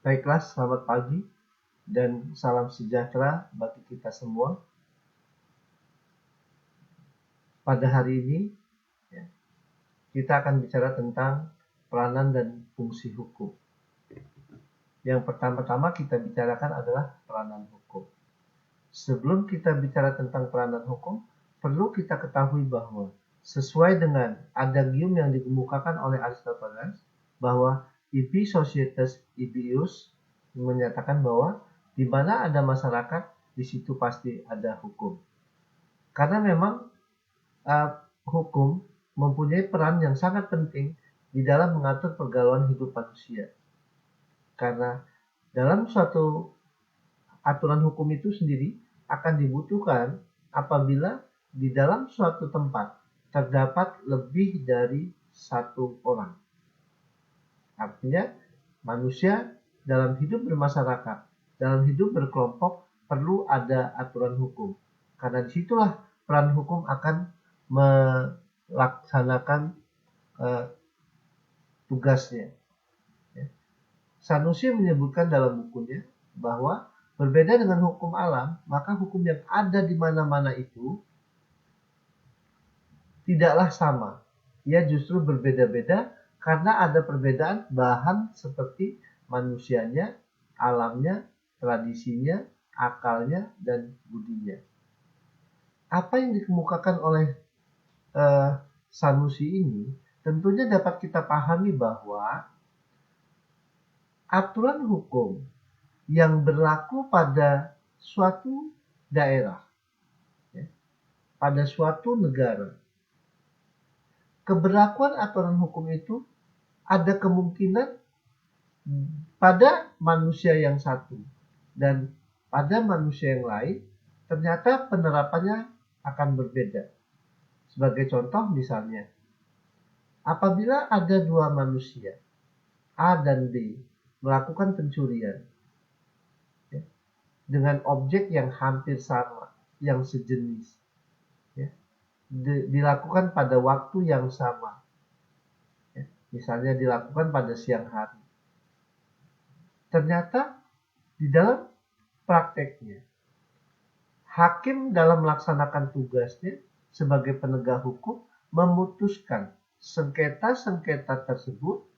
Baiklah, selamat pagi dan salam sejahtera bagi kita semua. Pada hari ini, kita akan bicara tentang peranan dan fungsi hukum. Yang pertama-tama kita bicarakan adalah peranan hukum. Sebelum kita bicara tentang peranan hukum, perlu kita ketahui bahwa sesuai dengan adagium yang dikemukakan oleh Aristoteles, bahwa ibi societas ibi ius menyatakan bahwa di mana ada masyarakat, di situ pasti ada hukum. Karena memang hukum mempunyai peran yang sangat penting di dalam mengatur pergaulan hidup manusia. Karena dalam suatu aturan hukum itu sendiri akan dibutuhkan apabila di dalam suatu tempat terdapat lebih dari satu orang. Artinya manusia dalam hidup bermasyarakat, dalam hidup berkelompok perlu ada aturan hukum. Karena disitulah peran hukum akan melaksanakan tugasnya. Sanusi menyebutkan dalam bukunya bahwa berbeda dengan hukum alam, maka hukum yang ada di mana-mana itu tidaklah sama. Ia justru berbeda-beda karena ada perbedaan bahan seperti manusianya, alamnya, tradisinya, akalnya, dan budinya. Apa yang dikemukakan oleh Sanusi ini tentunya dapat kita pahami bahwa aturan hukum yang berlaku pada suatu daerah, pada suatu negara, keberlakuan aturan hukum itu ada kemungkinan pada manusia yang satu dan pada manusia yang lain ternyata penerapannya akan berbeda. Sebagai contoh misalnya, apabila ada dua manusia, A dan B, melakukan pencurian dengan objek yang hampir sama, yang sejenis, dilakukan pada waktu yang sama, misalnya dilakukan pada siang hari. Ternyata di dalam prakteknya, hakim dalam melaksanakan tugasnya sebagai penegak hukum memutuskan sengketa-sengketa tersebut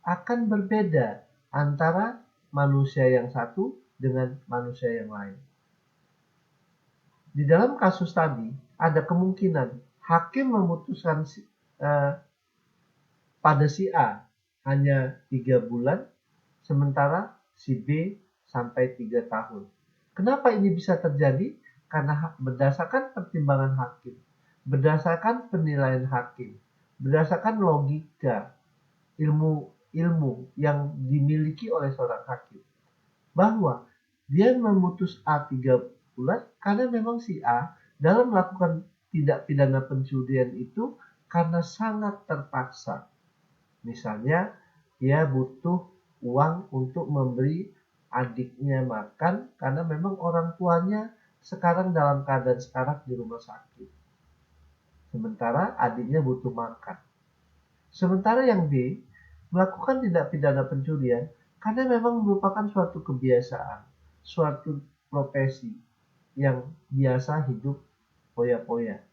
akan berbeda antara manusia yang satu dengan manusia yang lain. Di dalam kasus tadi, ada kemungkinan hakim memutuskan pada si A hanya 3 bulan, sementara si B sampai 3 tahun. Kenapa ini bisa terjadi? Karena berdasarkan pertimbangan hakim, berdasarkan penilaian hakim, berdasarkan logika, ilmu yang dimiliki oleh seorang hakim, bahwa dia memutus A 3 bulan karena memang si A dalam melakukan tindak pidana pencurian itu karena sangat terpaksa. Misalnya dia butuh uang untuk memberi adiknya makan karena memang orang tuanya sekarang dalam keadaan sekarat di rumah sakit. Sementara adiknya butuh makan. Sementara yang B melakukan tindak pidana pencurian karena memang merupakan suatu kebiasaan, suatu profesi yang biasa hidup poya-poya.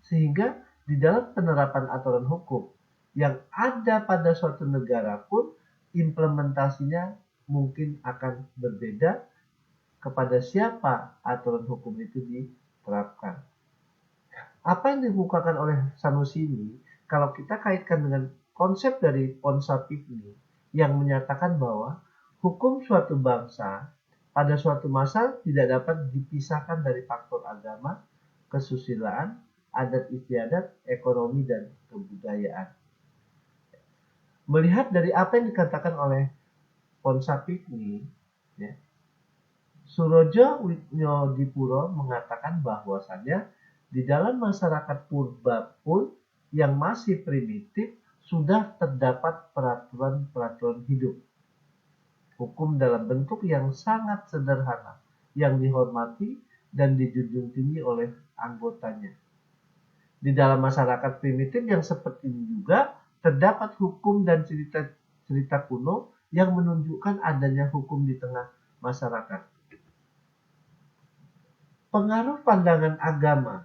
Sehingga di dalam penerapan aturan hukum yang ada pada suatu negara pun implementasinya mungkin akan berbeda kepada siapa aturan hukum itu diterapkan. Apa yang dikemukakan oleh Sanusi ini, kalau kita kaitkan dengan konsep dari Ponsapigni yang menyatakan bahwa hukum suatu bangsa pada suatu masa tidak dapat dipisahkan dari faktor agama, kesusilaan, adat istiadat, ekonomi, dan kebudayaan. Melihat dari apa yang dikatakan oleh Ponsapigni, Surojo Widnodipuro mengatakan bahwasannya di dalam masyarakat purba pun yang masih primitif sudah terdapat peraturan-peraturan hidup. Hukum dalam bentuk yang sangat sederhana, yang dihormati dan dijunjung tinggi oleh anggotanya. Di dalam masyarakat primitif yang seperti ini juga terdapat hukum dan cerita kuno yang menunjukkan adanya hukum di tengah masyarakat. Pengaruh pandangan agama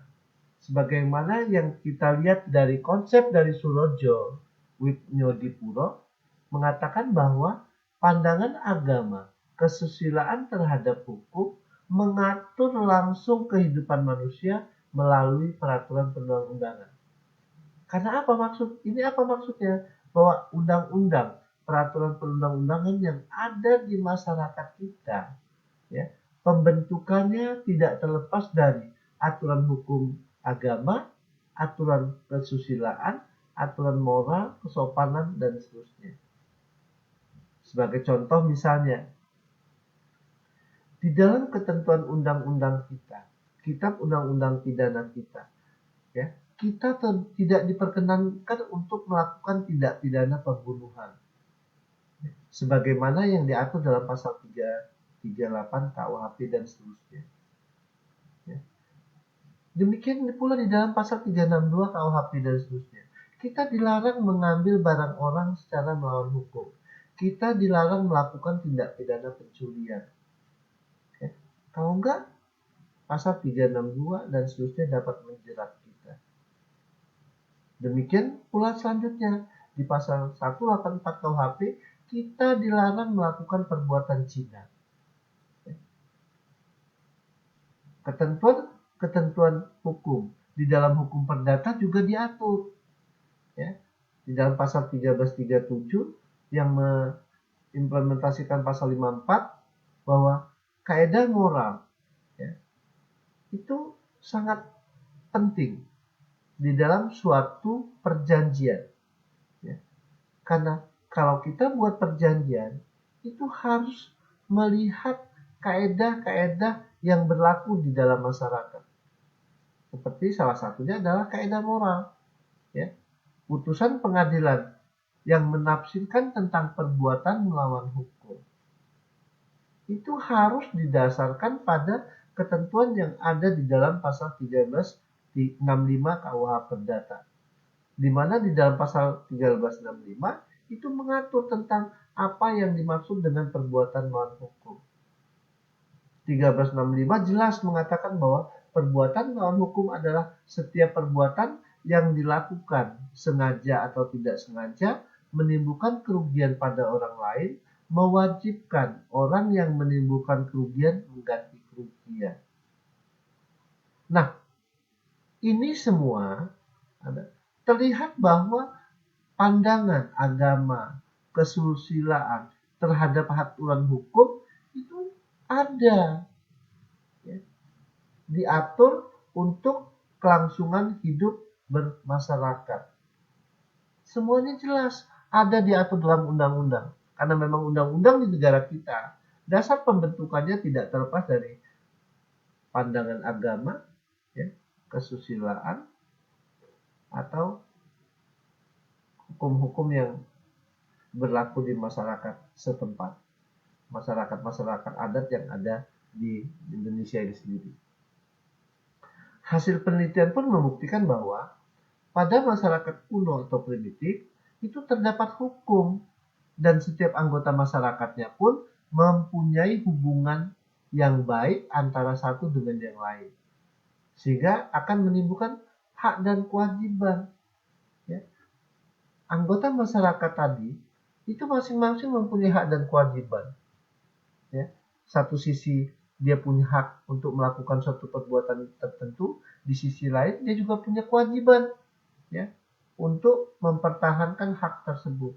sebagaimana yang kita lihat dari konsep dari Surojo Witnyodipuro mengatakan bahwa pandangan agama kesusilaan terhadap hukum mengatur langsung kehidupan manusia melalui peraturan perundang-undangan. Karena apa maksud? Ini apa maksudnya? Bahwa undang-undang, peraturan perundang-undangan yang ada di masyarakat kita, ya, pembentukannya tidak terlepas dari aturan hukum agama, aturan kesusilaan, aturan moral, kesopanan, dan seterusnya. Sebagai contoh misalnya, di dalam ketentuan undang-undang kita, kitab undang-undang pidana kita, ya, kita tidak diperkenankan untuk melakukan tindak pidana pembunuhan. Sebagaimana yang diatur dalam pasal 338 KUHP dan seterusnya. Ya. Demikian pula di dalam pasal 362 KUHP dan seterusnya. Kita dilarang mengambil barang orang secara melawan hukum. Kita dilarang melakukan tindak pidana pencurian. Ya. Kalau enggak, pasal 362 dan seterusnya dapat menjerat kita. Demikian pula selanjutnya, di pasal 184 KUHP, kita dilarang melakukan perbuatan zina. Ketentuan hukum di dalam hukum perdata juga diatur, ya, di dalam pasal 1337 yang mengimplementasikan pasal 54 bahwa kaidah moral, ya, itu sangat penting di dalam suatu perjanjian, ya. Karena kalau kita buat perjanjian itu harus melihat kaidah-kaidah yang berlaku di dalam masyarakat. Seperti salah satunya adalah kaidah moral, ya. Putusan pengadilan yang menafsirkan tentang perbuatan melawan hukum itu harus didasarkan pada ketentuan yang ada di dalam pasal 1365 KUH Perdata, di mana di dalam pasal 1365 itu mengatur tentang apa yang dimaksud dengan perbuatan melawan hukum. 1365 jelas mengatakan bahwa perbuatan melawan hukum adalah setiap perbuatan yang dilakukan sengaja atau tidak sengaja menimbulkan kerugian pada orang lain, mewajibkan orang yang menimbulkan kerugian mengganti kerugian. Nah, ini semua terlihat bahwa pandangan agama, kesusilaan terhadap aturan hukum itu ada, ya, diatur untuk kelangsungan hidup bermasyarakat. Semuanya jelas ada diatur dalam undang-undang. Karena memang undang-undang di negara kita, dasar pembentukannya tidak terlepas dari pandangan agama, ya, kesusilaan, atau hukum-hukum yang berlaku di masyarakat setempat, masyarakat-masyarakat adat yang ada di Indonesia ini sendiri. Hasil penelitian pun membuktikan bahwa pada masyarakat kuno atau primitif itu terdapat hukum dan setiap anggota masyarakatnya pun mempunyai hubungan yang baik antara satu dengan yang lain, sehingga akan menimbulkan hak dan kewajiban, ya. Anggota masyarakat tadi itu masing-masing mempunyai hak dan kewajiban, ya. Satu sisi dia punya hak untuk melakukan suatu perbuatan tertentu, di sisi lain dia juga punya kewajiban, ya, untuk mempertahankan hak tersebut.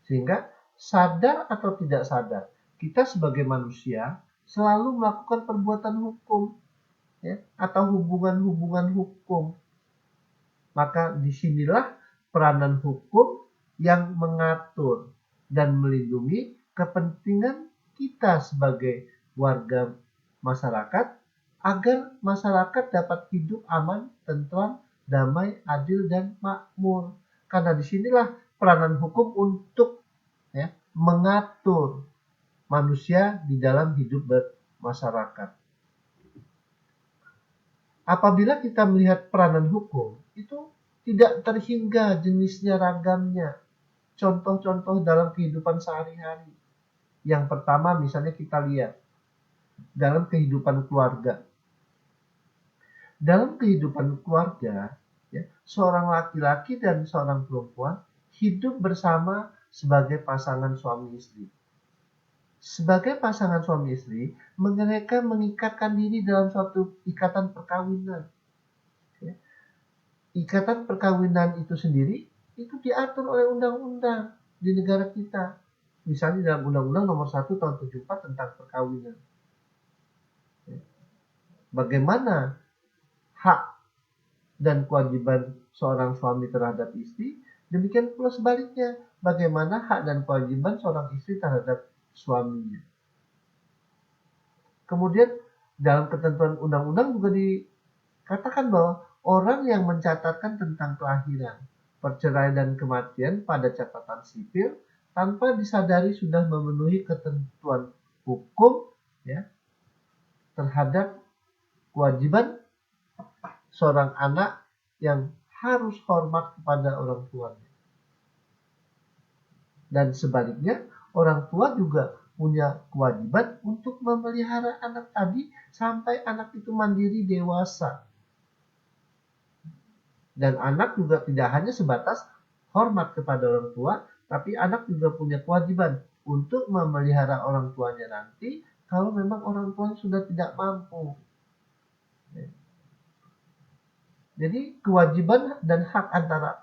Sehingga sadar atau tidak sadar, kita sebagai manusia selalu melakukan perbuatan hukum, ya, atau hubungan-hubungan hukum. Maka disinilah peranan hukum yang mengatur dan melindungi kepentingan kita sebagai warga masyarakat agar masyarakat dapat hidup aman, tentram, damai, adil, dan makmur. Karena disinilah peranan hukum untuk, ya, mengatur manusia di dalam hidup bermasyarakat. Apabila kita melihat peranan hukum, itu tidak terhingga jenisnya ragamnya. Contoh-contoh dalam kehidupan sehari-hari. Yang pertama misalnya kita lihat dalam kehidupan keluarga. Dalam kehidupan keluarga, ya, seorang laki-laki dan seorang perempuan hidup bersama sebagai pasangan suami istri. Sebagai pasangan suami istri, mereka mengikatkan diri dalam suatu ikatan perkawinan. Ya. Ikatan perkawinan itu sendiri itu diatur oleh undang-undang di negara kita. Misalnya dalam Undang-Undang Nomor 1 Tahun 74 tentang perkawinan. Ya. Bagaimana hak dan kewajiban seorang suami terhadap istri, demikian pula sebaliknya, bagaimana hak dan kewajiban seorang istri terhadap suaminya. Kemudian dalam ketentuan undang-undang juga dikatakan bahwa orang yang mencatatkan tentang kelahiran, perceraian dan kematian pada catatan sipil tanpa disadari sudah memenuhi ketentuan hukum, ya, terhadap kewajiban seorang anak yang harus hormat kepada orang tuanya. Dan sebaliknya, orang tua juga punya kewajiban untuk memelihara anak tadi sampai anak itu mandiri dewasa. Dan anak juga tidak hanya sebatas hormat kepada orang tua, tapi anak juga punya kewajiban untuk memelihara orang tuanya nanti kalau memang orang tuanya sudah tidak mampu. Jadi kewajiban dan hak antara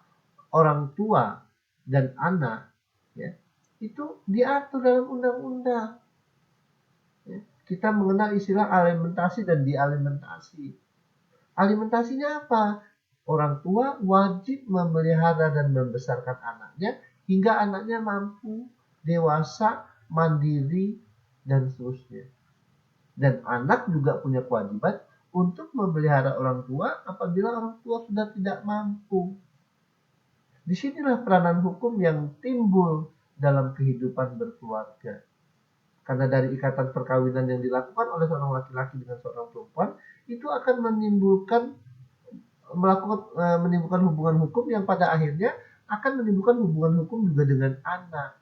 orang tua dan anak, ya, itu diatur dalam undang-undang. Ya, kita mengenal istilah alimentasi dan dialimentasi. Alimentasinya apa? Orang tua wajib memelihara dan membesarkan anaknya hingga anaknya mampu, dewasa, mandiri, dan seterusnya. Dan anak juga punya kewajiban untuk memelihara orang tua apabila orang tua sudah tidak mampu. Disinilah peranan hukum yang timbul dalam kehidupan berkeluarga. Karena dari ikatan perkawinan yang dilakukan oleh seorang laki-laki dengan seorang perempuan, itu akan menimbulkan hubungan hukum yang pada akhirnya akan menimbulkan hubungan hukum juga dengan anak.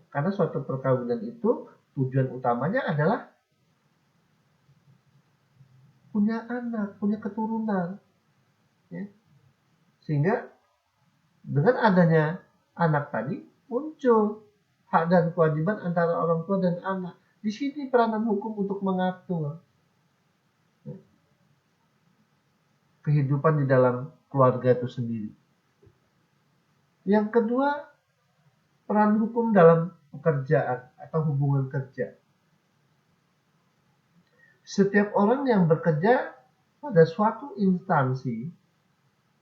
Karena suatu perkawinan itu tujuan utamanya adalah punya anak, punya keturunan. Ya. Sehingga dengan adanya anak tadi muncul hak dan kewajiban antara orang tua dan anak. Di sini peranan hukum untuk mengatur kehidupan di dalam keluarga itu sendiri. Yang kedua, peran hukum dalam pekerjaan atau hubungan kerja. Setiap orang yang bekerja pada suatu instansi,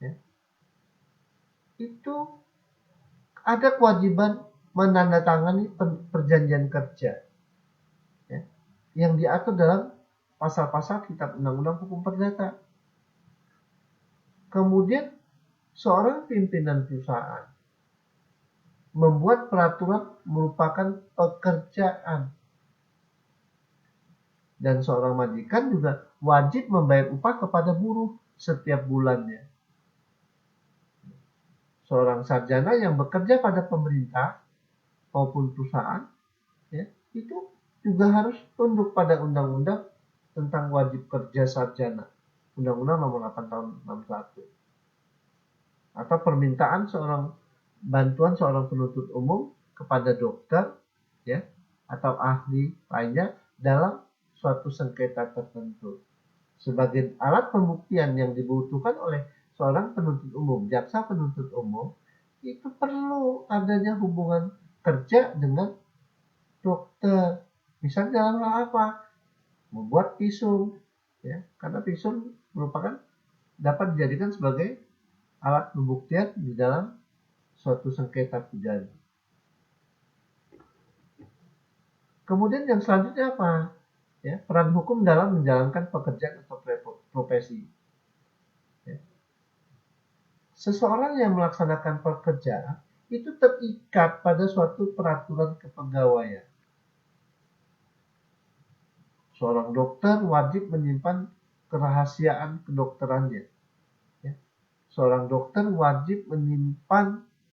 ya, itu ada kewajiban menandatangani perjanjian kerja, ya, yang diatur dalam pasal-pasal Kitab Undang-Undang Hukum Perdata. Kemudian seorang pimpinan perusahaan membuat peraturan merupakan pekerjaan. Dan seorang majikan juga wajib membayar upah kepada buruh setiap bulannya. Seorang sarjana yang bekerja pada pemerintah maupun perusahaan, ya, itu juga harus tunduk pada undang-undang tentang wajib kerja sarjana. Undang-Undang Nomor 8 Tahun 61. Atau permintaan bantuan seorang penuntut umum kepada dokter, ya, atau ahli lainnya dalam suatu sengketa tertentu. Sebagai alat pembuktian yang dibutuhkan oleh seorang penuntut umum, jaksa penuntut umum, itu perlu adanya hubungan kerja dengan dokter. Misalnya dalam hal apa? Membuat visum, ya, karena visum merupakan dapat dijadikan sebagai alat pembuktian di dalam suatu sengketa pidana. Kemudian yang selanjutnya apa? Ya, peran hukum dalam menjalankan pekerjaan atau profesi. Ya. Seseorang yang melaksanakan pekerjaan itu terikat pada suatu peraturan kepegawaian. Seorang dokter wajib menyimpan kerahasiaan kedokterannya. Ya. seorang dokter wajib menyimpan